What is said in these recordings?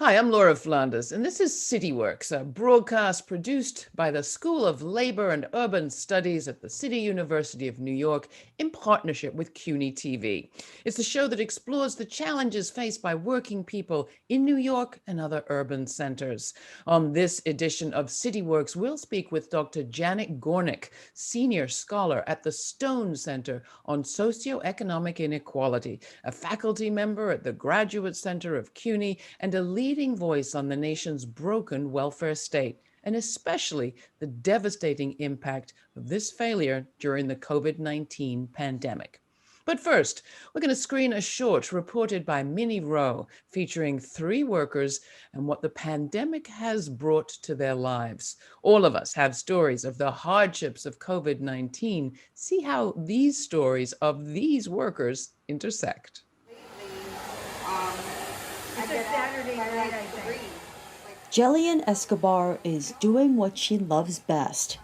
Hi, I'm Laura Flanders, and this is CityWorks, a broadcast produced by the School of Labor and Urban Studies at the City University of New York in partnership with CUNY TV. It's a show that explores the challenges faced by working people in New York and other urban centers. On this edition of CityWorks, we'll speak with Dr. Janet Gornick, Senior Scholar at the Stone Center on Socioeconomic Inequality, a faculty member at the Graduate Center of CUNY, and a leading voice on the nation's broken welfare state, and especially the devastating impact of this failure during the COVID-19 pandemic. But first, we're going to screen a short reported by Minnie Rowe featuring three workers and what the pandemic has brought to their lives. All of us have stories of the hardships of COVID-19. See how these stories of these workers intersect. It's a Saturday night, I think. Jillian Escobar is doing what she loves best,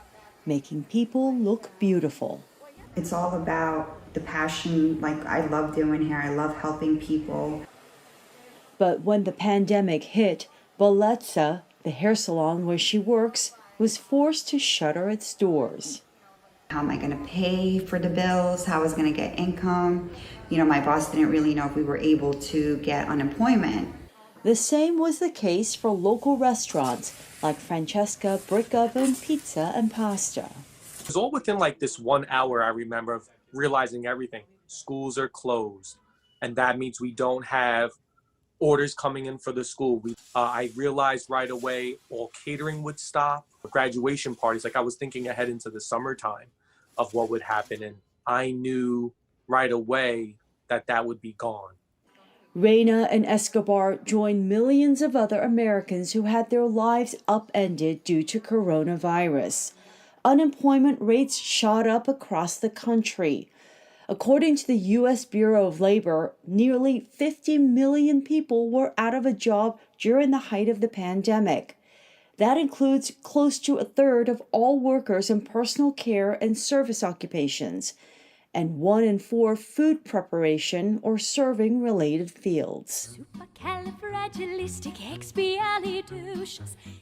making people look beautiful. It's all about the passion, like I love doing hair, I love helping people. But when the pandemic hit, Bellezza, the hair salon where she works, was forced to shutter its doors. How am I going to pay for the bills? How I was going to get income? You know, my boss didn't really know if we were able to get unemployment. The same was the case for local restaurants like Francesca Brick Oven Pizza and Pasta. It was all within like this 1 hour, I remember, of realizing everything. Schools are closed, and that means we don't have orders coming in for the school. I realized right away all catering would stop, graduation parties. Like I was thinking ahead into the summertime of what would happen, and I knew right away that that would be gone. Reina and Escobar joined millions of other Americans who had their lives upended due to coronavirus. Unemployment rates shot up across the country. According to the U.S. Bureau of Labor, nearly 50 million people were out of a job during the height of the pandemic. That includes close to a third of all workers in personal care and service occupations, and 1 in 4 food preparation or serving related fields.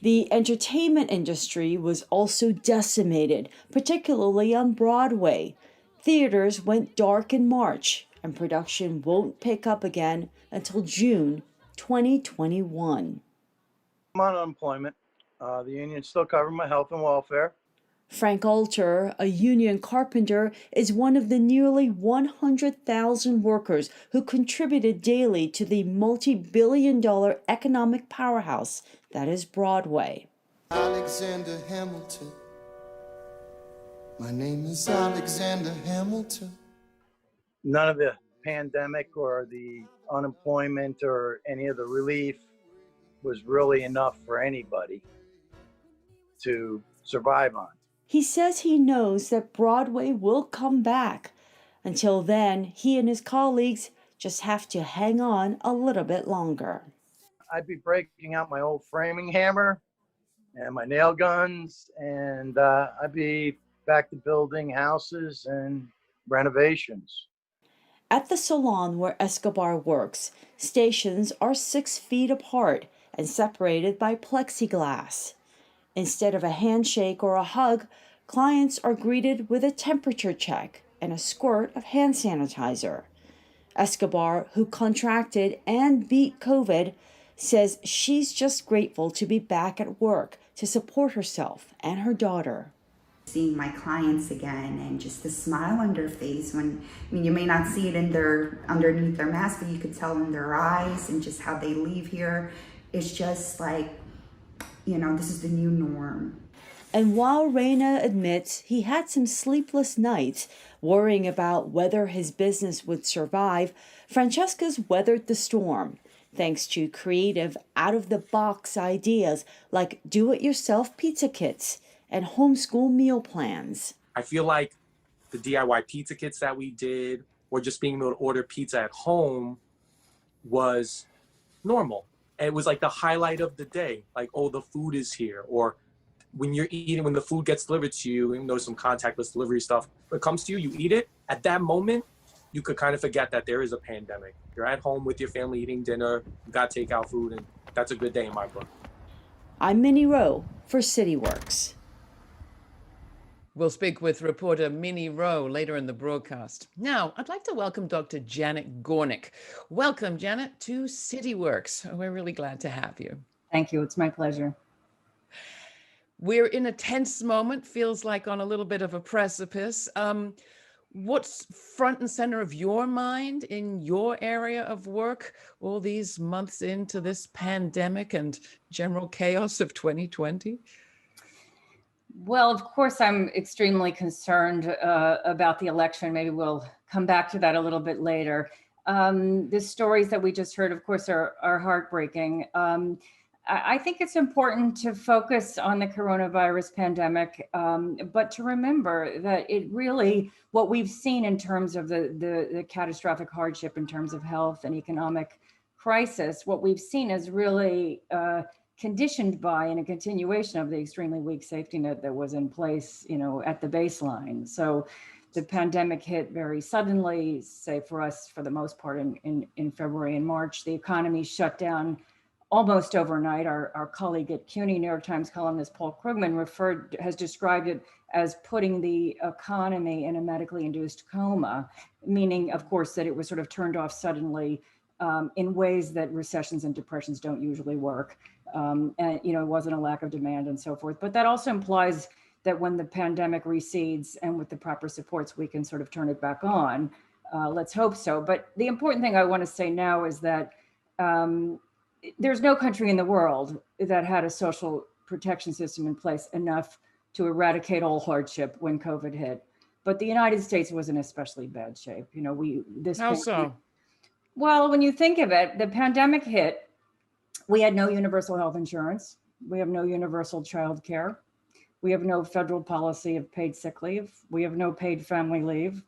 The entertainment industry was also decimated, particularly on Broadway. Theaters went dark in March, and production won't pick up again until June 2021. I'm on unemployment. The union still covers my health and welfare. Frank Alter, a union carpenter, is one of the nearly 100,000 workers who contributed daily to the multi-billion-dollar economic powerhouse that is Broadway. Alexander Hamilton. My name is Alexander Hamilton. None of the pandemic or the unemployment or any of the relief was really enough for anybody to survive on. He says he knows that Broadway will come back. Until then, he and his colleagues just have to hang on a little bit longer. I'd be breaking out my old framing hammer and my nail guns, and I'd be back to building houses and renovations. At the salon where Escobar works, stations are 6 feet apart and separated by plexiglass. Instead of a handshake or a hug, clients are greeted with a temperature check and a squirt of hand sanitizer. Escobar, who contracted and beat COVID, says she's just grateful to be back at work to support herself and her daughter. Seeing my clients again and just the smile on their face you may not see it underneath their mask, but you could tell in their eyes and just how they leave here. It's just like, this is the new norm. And while Reina admits he had some sleepless nights worrying about whether his business would survive, Francesca's weathered the storm, thanks to creative, out-of-the-box ideas like do-it-yourself pizza kits and homeschool meal plans. I feel like the DIY pizza kits that we did, or just being able to order pizza at home, was normal. It was like the highlight of the day. Like, oh, the food is here. Or when you're eating, when the food gets delivered to you, even though some contactless delivery stuff, when it comes to you, you eat it. At that moment, you could kind of forget that there is a pandemic. You're at home with your family eating dinner, you got takeout food, and That's a good day in my book. I'm Minnie Rowe for CityWorks. We'll speak with reporter Minnie Rowe later in the broadcast. Now, I'd like to welcome Dr. Janet Gornick. Welcome, Janet, to CityWorks. We're really glad to have you. Thank you. It's my pleasure. We're in a tense moment, feels like on a little bit of a precipice. What's front and center of your mind in your area of work all these months into this pandemic and general chaos of 2020? Well, of course, I'm extremely concerned about the election. Maybe we'll come back to that a little bit later. The stories that we just heard, of course, are heartbreaking. I think it's important to focus on the coronavirus pandemic, but to remember that it really, what we've seen in terms of the catastrophic hardship in terms of health and economic crisis, what we've seen is really conditioned by and a continuation of the extremely weak safety net that was in place, at the baseline. So the pandemic hit very suddenly, say for us, for the most part in February and March. The economy shut down almost overnight. Our colleague at CUNY, New York Times columnist Paul Krugman has described it as putting the economy in a medically induced coma, meaning, of course, that it was sort of turned off suddenly in ways that recessions and depressions don't usually work. And, it wasn't a lack of demand and so forth. But that also implies that when the pandemic recedes and with the proper supports, we can sort of turn it back on. Let's hope so. But the important thing I want to say now is that there's no country in the world that had a social protection system in place enough to eradicate all hardship when COVID hit. But the United States was in especially bad shape. How so? Well, when you think of it, the pandemic hit, we had no universal health insurance. We have no universal child care. We have no federal policy of paid sick leave. We have no paid family leave.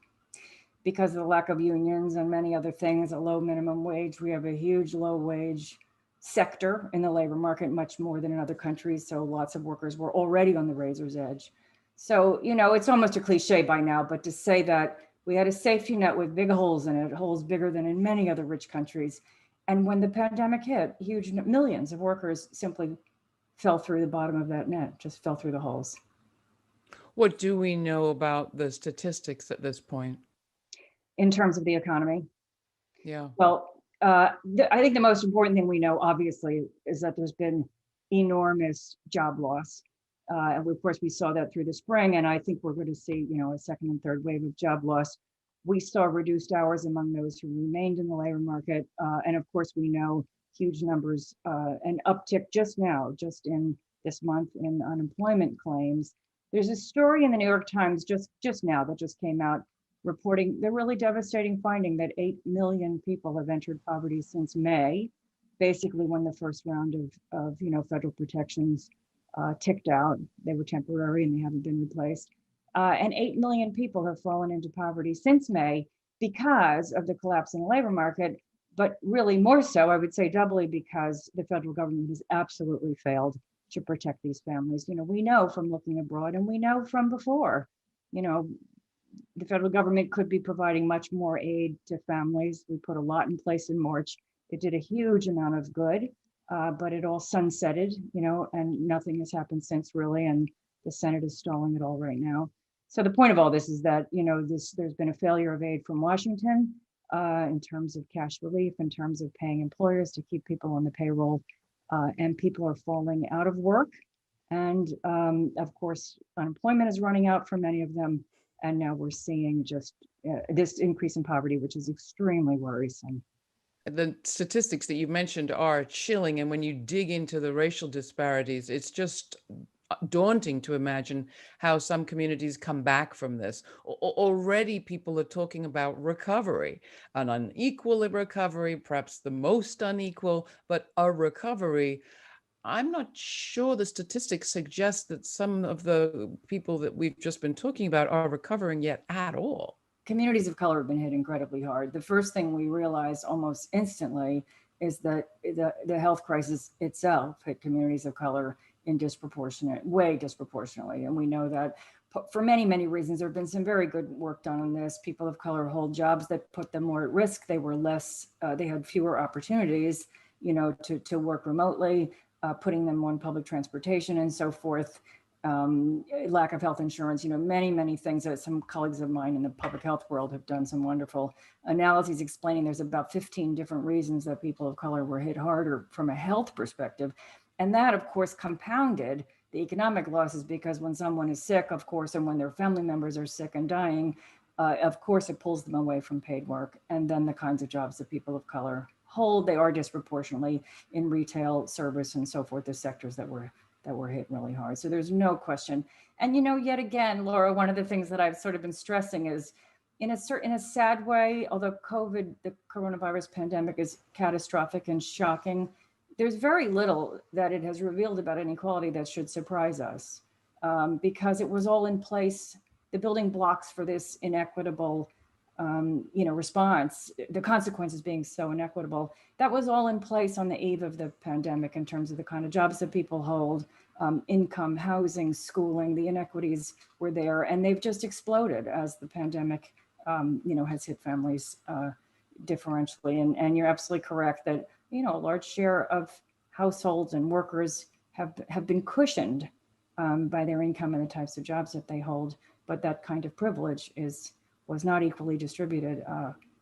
Because of the lack of unions and many other things, a low minimum wage, we have a huge low wage sector in the labor market, much more than in other countries. So lots of workers were already on the razor's edge. So, it's almost a cliche by now, but to say that we had a safety net with big holes in it, holes bigger than in many other rich countries. And when the pandemic hit, huge millions of workers simply fell through the bottom of that net, just fell through the holes. What do we know about the statistics at this point? In terms of the economy? Yeah. Well, I think the most important thing we know, obviously, is that there's been enormous job loss. And of course, we saw that through the spring, and I think we're going to see, a second and third wave of job loss. We saw reduced hours among those who remained in the labor market. And of course, we know huge numbers, an uptick just in this month in unemployment claims. There's a story in the New York Times just now that just came out reporting the really devastating finding that 8 million people have entered poverty since May, basically when the first round of federal protections ticked out. They were temporary and they haven't been replaced. And 8 million people have fallen into poverty since May because of the collapse in the labor market, but really more so, I would say doubly, because the federal government has absolutely failed to protect these families. We know from looking abroad, and we know from before, the federal government could be providing much more aid to families. We put a lot in place in March. It did a huge amount of good, but it all sunsetted, and nothing has happened since really. And the Senate is stalling it all right now. So the point of all this is that, there's been a failure of aid from Washington in terms of cash relief, in terms of paying employers to keep people on the payroll, and people are falling out of work. And of course, unemployment is running out for many of them. And now we're seeing just this increase in poverty, which is extremely worrisome. The statistics that you mentioned are chilling. And when you dig into the racial disparities, it's just daunting to imagine how some communities come back from this. Already people are talking about recovery, an unequal recovery, perhaps the most unequal, but a recovery. I'm not sure the statistics suggest that some of the people that we've just been talking about are recovering yet at all. Communities of color have been hit incredibly hard. The first thing we realized almost instantly is that the health crisis itself hit communities of color in way disproportionately. And we know that for many, many reasons. There have been some very good work done on this. People of color hold jobs that put them more at risk. They were they had fewer opportunities. to work remotely, putting them on public transportation and so forth, lack of health insurance, many things that some colleagues of mine in the public health world have done some wonderful analyses explaining there's about 15 different reasons that people of color were hit harder from a health perspective. And that, of course, compounded the economic losses, because when someone is sick, of course, and when their family members are sick and dying, of course, it pulls them away from paid work. And then the kinds of jobs that people of color hold, they are disproportionately in retail, service, and so forth, the sectors that were hit really hard. So there's no question. And, yet again, Laura, one of the things that I've sort of been stressing is in a sad way, although the coronavirus pandemic is catastrophic and shocking, there's very little that it has revealed about inequality that should surprise us, because it was all in place. The building blocks for this inequitable response, the consequences being so inequitable, that was all in place on the eve of the pandemic in terms of the kind of jobs that people hold, income, housing, schooling. The inequities were there, and they've just exploded as the pandemic has hit families differentially. And you're absolutely correct that a large share of households and workers have been cushioned by their income and the types of jobs that they hold, but that kind of privilege was not equally distributed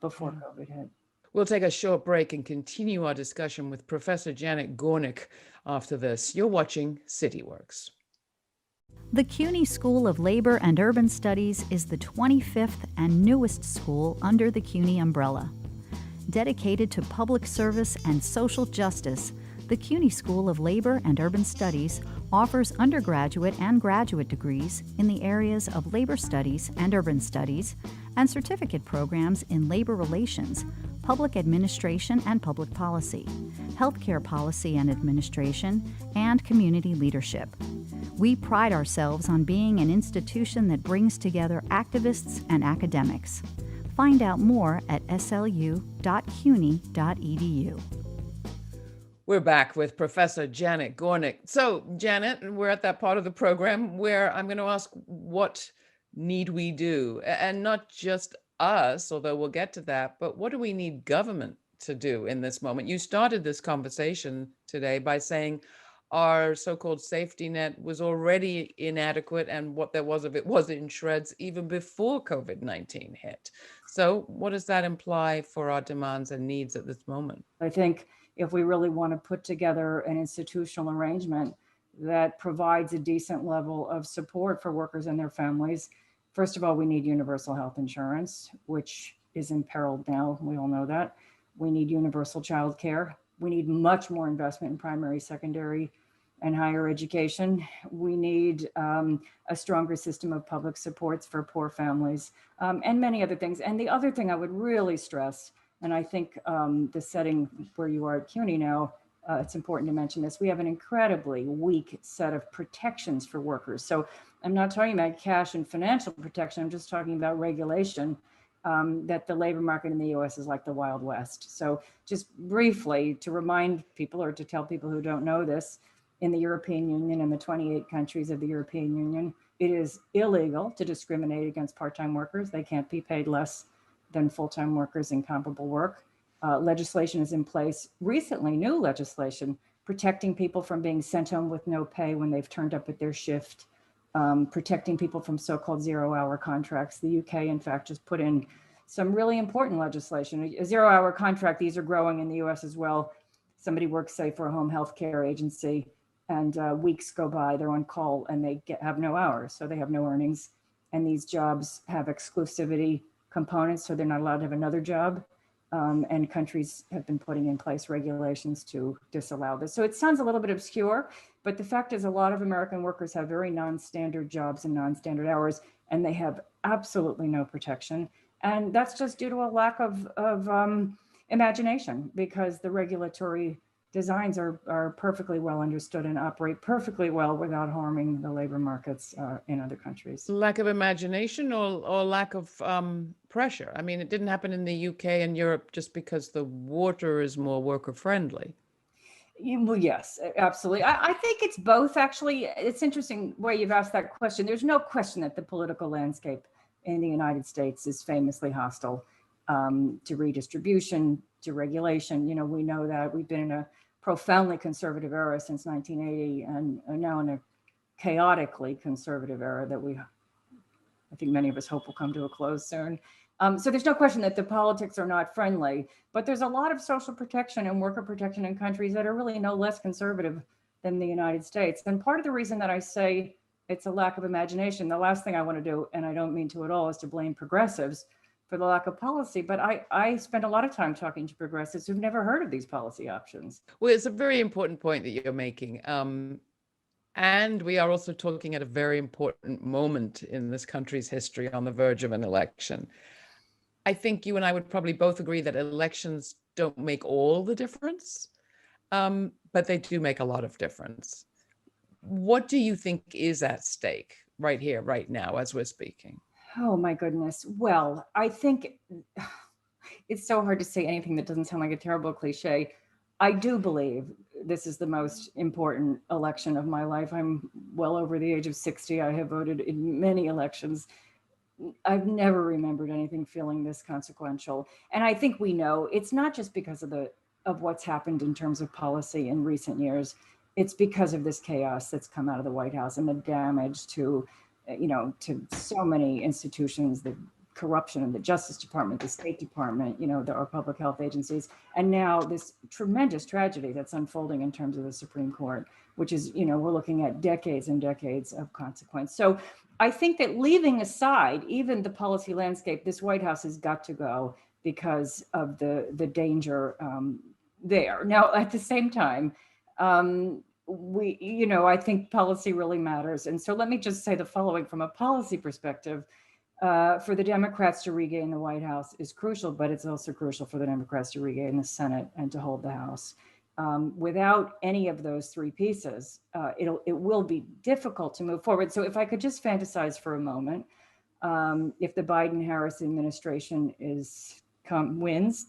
before COVID hit. We'll take a short break and continue our discussion with Professor Janet Gornick after this. You're watching CityWorks. The CUNY School of Labor and Urban Studies is the 25th and newest school under the CUNY umbrella. Dedicated to public service and social justice, the CUNY School of Labor and Urban Studies offers undergraduate and graduate degrees in the areas of labor studies and urban studies, and certificate programs in labor relations, public administration and public policy, healthcare policy and administration, and community leadership. We pride ourselves on being an institution that brings together activists and academics. Find out more at slu.cuny.edu. We're back with Professor Janet Gornick. So, Janet, we're at that part of the program where I'm going to ask, what need we do? And not just us, although we'll get to that, but what do we need government to do in this moment? You started this conversation today by saying our so-called safety net was already inadequate, and what there was of it was in shreds even before COVID-19 hit. So what does that imply for our demands and needs at this moment? I think if we really want to put together an institutional arrangement that provides a decent level of support for workers and their families, first of all, we need universal health insurance, which is imperiled now. We all know that. We need universal child care. We need much more investment in primary, secondary, and higher education. We need a stronger system of public supports for poor families, and many other things. And the other thing I would really stress, and I think the setting where you are at CUNY now, it's important to mention this, we have an incredibly weak set of protections for workers. So I'm not talking about cash and financial protection, I'm just talking about regulation, that the labor market in the US is like the Wild West. So just briefly to remind people, or to tell people who don't know this, in the European Union and the 28 countries of the European Union, it is illegal to discriminate against part-time workers. They can't be paid less than full-time workers in comparable work. Legislation is in place, recently new legislation, protecting people from being sent home with no pay when they've turned up at their shift, protecting people from so-called zero-hour contracts. The UK, in fact, just put in some really important legislation. A zero-hour contract, these are growing in the US as well. Somebody works, say, for a home health care agency, and weeks go by, they're on call, and they have no hours, so they have no earnings. And these jobs have exclusivity components, so they're not allowed to have another job. And countries have been putting in place regulations to disallow this. So it sounds a little bit obscure, but the fact is a lot of American workers have very non-standard jobs and non-standard hours, and they have absolutely no protection. And that's just due to a lack of imagination, because the regulatory designs are perfectly well understood and operate perfectly well without harming the labor markets in other countries. Lack of imagination or lack of pressure? I mean, it didn't happen in the UK and Europe just because the water is more worker friendly. Well, yes, absolutely. I think it's both, actually. It's interesting way you've asked that question. There's no question that the political landscape in the United States is famously hostile to redistribution, deregulation. We know that we've been in a profoundly conservative era since 1980 and are now in a chaotically conservative era that I think many of us hope will come to a close soon. So there's no question that the politics are not friendly, but there's a lot of social protection and worker protection in countries that are really no less conservative than the United States. And part of the reason that I say it's a lack of imagination, the last thing I want to do, and I don't mean to at all, is to blame progressives for the lack of policy. But I spend a lot of time talking to progressives who've never heard of these policy options. Well, it's a very important point that you're making. And we are also talking at a very important moment in this country's history on the verge of an election. I think you and I would probably both agree that elections don't make all the difference, but they do make a lot of difference. What do you think is at stake right here, right now, as we're speaking? Oh my goodness. Well, I think it's so hard to say anything that doesn't sound like a terrible cliche. I do believe this is the most important election of my life. I'm well over the age of 60. I have voted in many elections. I've never remembered anything feeling this consequential. And I think we know it's not just because of what's happened in terms of policy in recent years. It's because of this chaos that's come out of the White House and the damage to so many institutions, the corruption in the Justice Department, the State Department, our public health agencies, and now this tremendous tragedy that's unfolding in terms of the Supreme Court, which is, we're looking at decades and decades of consequence. So I think that leaving aside even the policy landscape, this White House has got to go because of the danger there. Now, at the same time, I think policy really matters. And so let me just say the following from a policy perspective. For the Democrats to regain the White House is crucial, but it's also crucial for the Democrats to regain the Senate and to hold the House. Without any of those three pieces, it will be difficult to move forward. So if I could just fantasize for a moment, if the Biden-Harris administration wins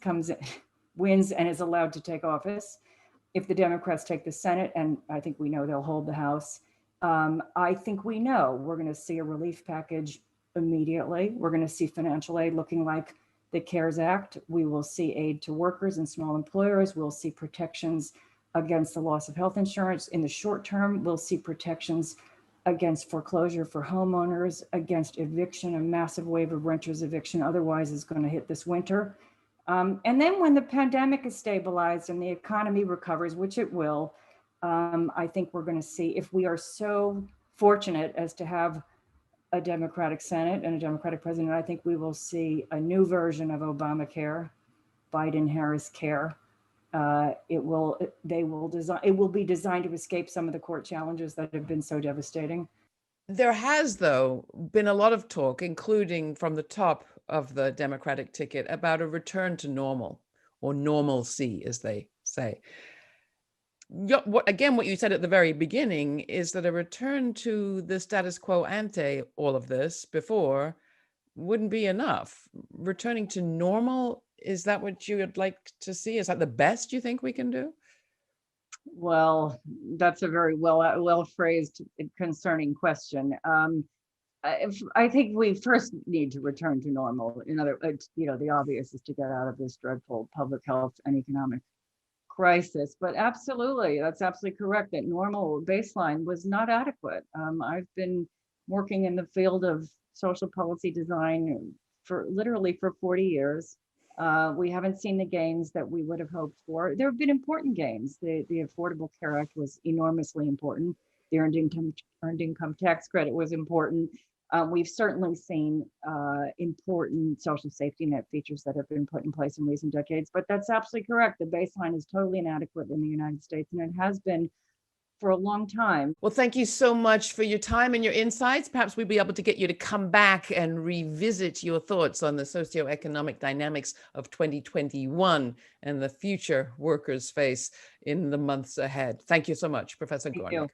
and is allowed to take office, if the Democrats take the Senate, and I think we know they'll hold the House, I think we know we're going to see a relief package immediately. We're going to see financial aid looking like the CARES Act. We will see aid to workers and small employers. We'll see protections against the loss of health insurance. In the short term, we'll see protections against foreclosure for homeowners, against eviction, a massive wave of renters eviction otherwise is going to hit this winter. And then when the pandemic is stabilized and the economy recovers, which it will, I think we're going to see, if we are so fortunate as to have a Democratic Senate and a Democratic president, I think we will see a new version of Obamacare, Biden-Harris care. It will be designed to escape some of the court challenges that have been so devastating. There has, though, been a lot of talk, including from the top of the Democratic ticket, about a return to normal, or normalcy, as they say. What you said at the very beginning is that a return to the status quo ante all of this before wouldn't be enough. Returning to normal, is that what you would like to see? Is that the best you think we can do? Well, that's a very well phrased, concerning question. I think we first need to return to normal. In other words, the obvious is to get out of this dreadful public health and economic crisis. But absolutely, that's absolutely correct, that normal baseline was not adequate. I've been working in the field of social policy design literally for 40 years. We haven't seen the gains that we would have hoped for. There have been important gains. The Affordable Care Act was enormously important. The earned income tax credit was important. We've certainly seen important social safety net features that have been put in place in recent decades, but that's absolutely correct. The baseline is totally inadequate in the United States, and it has been for a long time. Well, thank you so much for your time and your insights. Perhaps we'd be able to get you to come back and revisit your thoughts on the socioeconomic dynamics of 2021 and the future workers face in the months ahead. Thank you so much, Professor Gornick.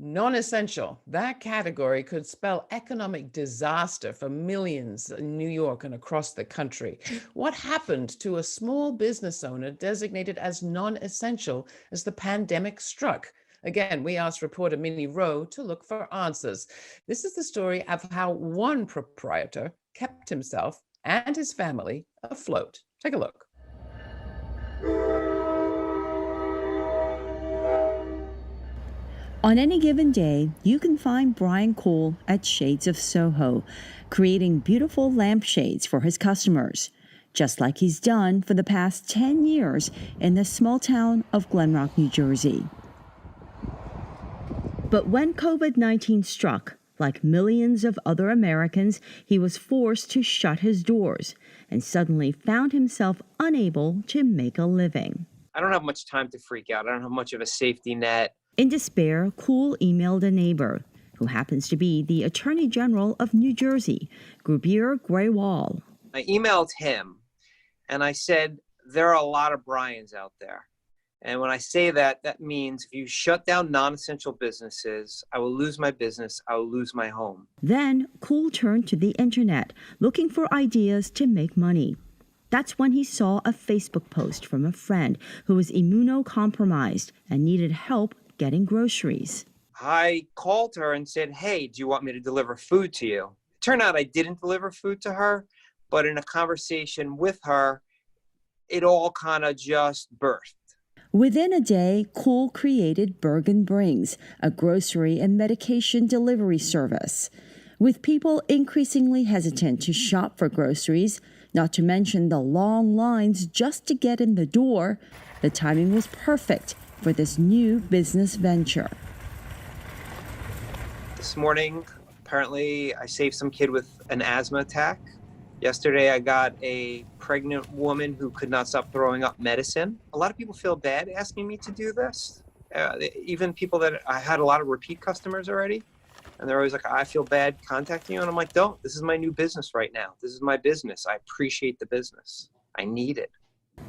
Non-essential, that category could spell economic disaster for millions in New York and across the country. What happened to a small business owner designated as non-essential as the pandemic struck? Again, we asked reporter Minnie Rowe to look for answers. This is the story of how one proprietor kept himself and his family afloat. Take a look. On any given day, you can find Brian Cool at Shades of Soho, creating beautiful lampshades for his customers, just like he's done for the past 10 years in the small town of Glen Rock, New Jersey. But when COVID-19 struck, like millions of other Americans, he was forced to shut his doors and suddenly found himself unable to make a living. I don't have much time to freak out. I don't have much of a safety net. In despair, Cool emailed a neighbor, who happens to be the Attorney General of New Jersey, Grubier Graywall. I emailed him and I said, there are a lot of Brians out there. And when I say that, that means if you shut down non-essential businesses, I will lose my business, I will lose my home. Then Cool turned to the internet, looking for ideas to make money. That's when he saw a Facebook post from a friend who was immunocompromised and needed help getting groceries. I called her and said, hey, do you want me to deliver food to you? It turned out I didn't deliver food to her, but in a conversation with her, it all kind of just birthed. Within a day, Cool created Bergen Brings, a grocery and medication delivery service. With people increasingly hesitant to shop for groceries, not to mention the long lines just to get in the door, the timing was perfect for this new business venture. This morning, apparently, I saved some kid with an asthma attack. Yesterday, I got a pregnant woman who could not stop throwing up medicine. A lot of people feel bad asking me to do this. Even people that I had a lot of repeat customers already. And they're always like, I feel bad contacting you. And I'm like, don't. This is my new business right now. This is my business. I appreciate the business. I need it.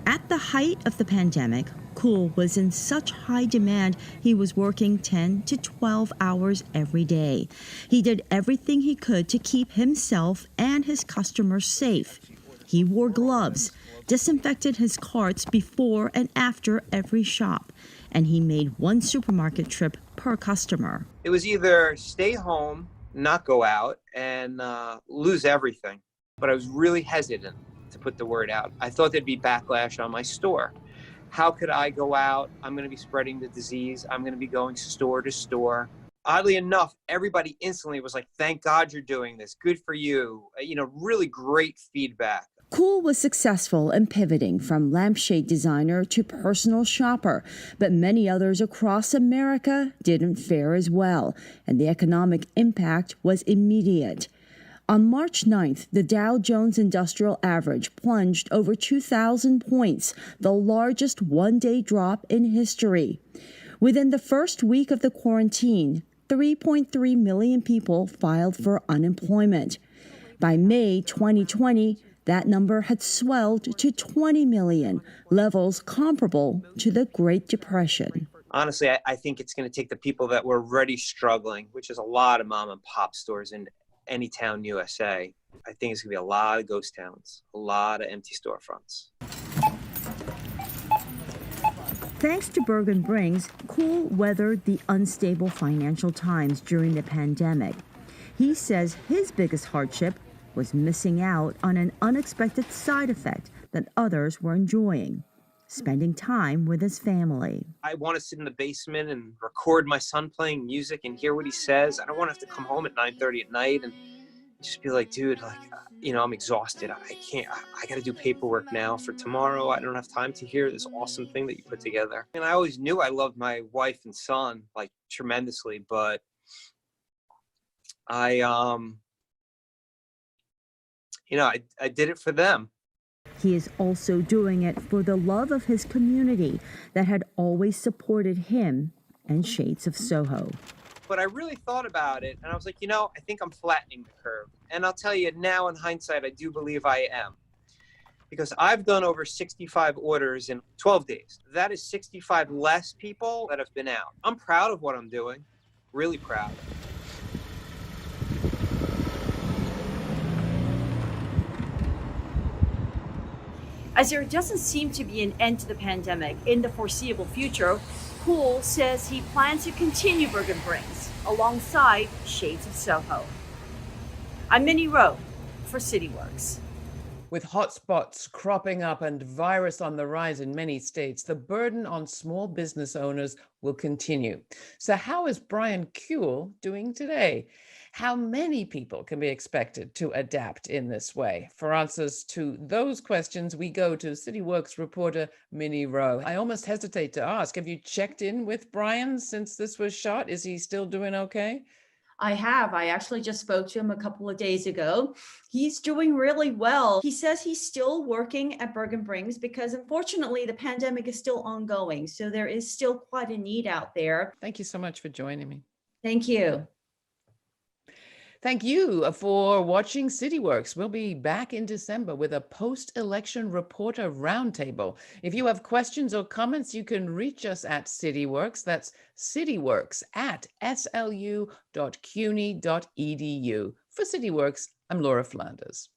At the height of the pandemic, Cool was in such high demand he was working 10 to 12 hours every day. He did everything he could to keep himself and his customers safe. He wore gloves, disinfected his carts before and after every shop, and he made one supermarket trip per customer. It was either stay home, not go out, and lose everything. But I was really hesitant to put the word out. I thought there'd be backlash on my store. How could I go out? I'm going to be spreading the disease. I'm going to be going store to store. Oddly enough, everybody instantly was like, thank God you're doing this. Good for you. Really great feedback. Cool was successful in pivoting from lampshade designer to personal shopper, but many others across America didn't fare as well, and the economic impact was immediate. On March 9th, the Dow Jones Industrial Average plunged over 2,000 points, the largest one-day drop in history. Within the first week of the quarantine, 3.3 million people filed for unemployment. By May 2020, that number had swelled to 20 million, levels comparable to the Great Depression. Honestly, I think it's going to take the people that were already struggling, which is a lot of mom and pop stores in any town USA. I think it's going to be a lot of ghost towns, a lot of empty storefronts. Thanks to Bergen Brings, Cool weathered the unstable financial times during the pandemic. He says his biggest hardship was missing out on an unexpected side effect that others were enjoying: spending time with his family. I want to sit in the basement and record my son playing music and hear what he says. I don't want to have to come home at 9:30 at night and just be like, dude, I'm exhausted. I can't, I got to do paperwork now for tomorrow. I don't have time to hear this awesome thing that you put together. And I always knew I loved my wife and son tremendously, but I did it for them. He is also doing it for the love of his community that had always supported him and Shades of Soho. But I really thought about it, and I was like, I think I'm flattening the curve. And I'll tell you now, in hindsight, I do believe I am. Because I've done over 65 orders in 12 days. That is 65 less people that have been out. I'm proud of what I'm doing. really proud. As there doesn't seem to be an end to the pandemic in the foreseeable future, Poole says he plans to continue Bergen Brings alongside Shades of Soho. I'm Minnie Rowe for CityWorks. With hotspots cropping up and virus on the rise in many states, the burden on small business owners will continue. So how is Brian Kuehl doing today? How many people can be expected to adapt in this way? For answers to those questions, we go to CityWorks reporter Minnie Rowe. I almost hesitate to ask, have you checked in with Brian since this was shot? Is he still doing okay? I have. I actually just spoke to him a couple of days ago. He's doing really well. He says he's still working at Bergen Brings because unfortunately the pandemic is still ongoing. So there is still quite a need out there. Thank you so much for joining me. Thank you. Thank you for watching CityWorks. We'll be back in December with a post-election reporter roundtable. If you have questions or comments, you can reach us at CityWorks. That's cityworks@slu.cuny.edu. For CityWorks, I'm Laura Flanders.